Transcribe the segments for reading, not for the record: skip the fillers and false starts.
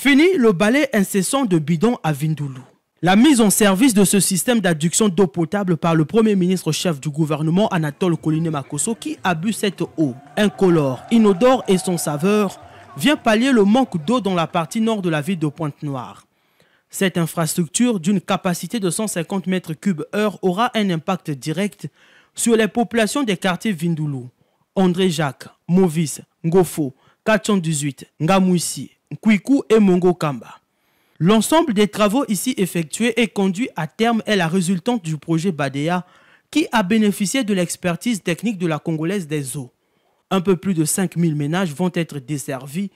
Fini le balai incessant de bidons à Vindoulou. La mise en service de ce système d'adduction d'eau potable par le Premier ministre chef du gouvernement Anatole Koliné Makosso qui a bu cette eau, incolore, inodore et sans saveur, vient pallier le manque d'eau dans la partie nord de la ville de Pointe-Noire. Cette infrastructure d'une capacité de 150 mètres cubes heure aura un impact direct sur les populations des quartiers Vindoulou, André Jacques, Movis, Ngofo, 418, Ngamouissi, Nkwikou et Mongo Kamba. L'ensemble des travaux ici effectués et conduits à terme est la résultante du projet Badea qui a bénéficié de l'expertise technique de la Congolaise des eaux. Un peu plus de 5000 ménages vont être desservis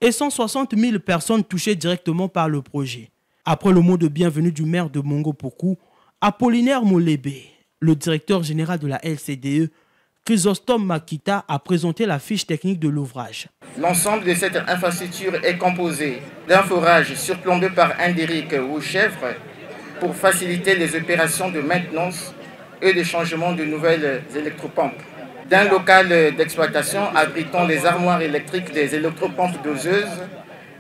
et 160 000 personnes touchées directement par le projet. Après le mot de bienvenue du maire de Mongo Pokou, Apollinaire Molébé, le directeur général de la LCDE, Chrysostome Makita a présenté la fiche technique de l'ouvrage. L'ensemble de cette infrastructure est composé d'un forage surplombé par un derrick ou chèvre pour faciliter les opérations de maintenance et de changement de nouvelles électropompes. D'un local d'exploitation abritant les armoires électriques des électropompes doseuses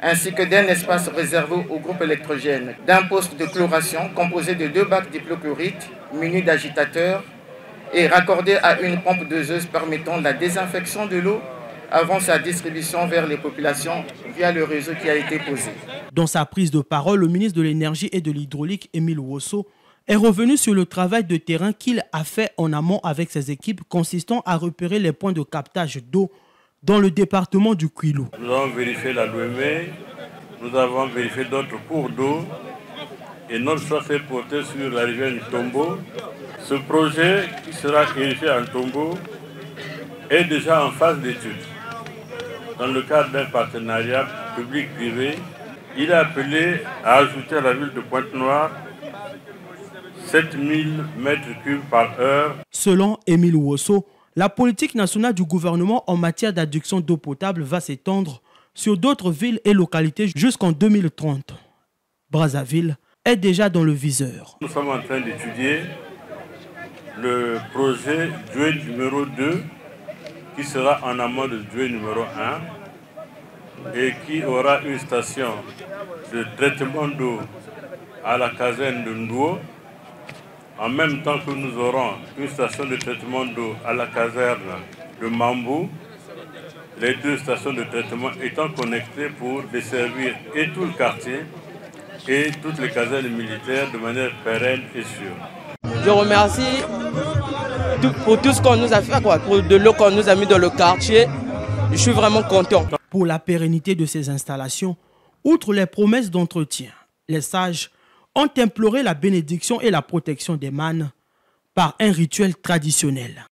ainsi que d'un espace réservé au groupe électrogène. D'un poste de chloration composé de 2 bacs diplochlorite munis d'agitateurs et raccordé à une pompe doseuse permettant la désinfection de l'eau avant sa distribution vers les populations via le réseau qui a été posé. Dans sa prise de parole, le ministre de l'Énergie et de l'Hydraulique, Émile Wosso, est revenu sur le travail de terrain qu'il a fait en amont avec ses équipes consistant à repérer les points de captage d'eau dans le département du Kwilu. Nous avons vérifié la Louémé, nous avons vérifié d'autres cours d'eau et notre choix s'est porté sur la rivière du Tombo. Ce projet qui sera érigé en Tombo est déjà en phase d'étude. Dans le cadre d'un partenariat public-privé, il est appelé à ajouter à la ville de Pointe-Noire 7000 m3 par heure. Selon Émile Wosso, la politique nationale du gouvernement en matière d'adduction d'eau potable va s'étendre sur d'autres villes et localités jusqu'en 2030. Brazzaville est déjà dans le viseur. Nous sommes en train d'étudier le projet Doué numéro 2 qui sera en amont de Doué numéro 1 et qui aura une station de traitement d'eau à la caserne de Ndouo, en même temps que nous aurons une station de traitement d'eau à la caserne de Mambou, les 2 stations de traitement étant connectées pour desservir et tout le quartier et toutes les casernes militaires de manière pérenne et sûre. Je remercie pour tout ce qu'on nous a fait, pour de l'eau qu'on nous a mis dans le quartier. Je suis vraiment content. Pour la pérennité de ces installations, outre les promesses d'entretien, les sages ont imploré la bénédiction et la protection des mânes par un rituel traditionnel.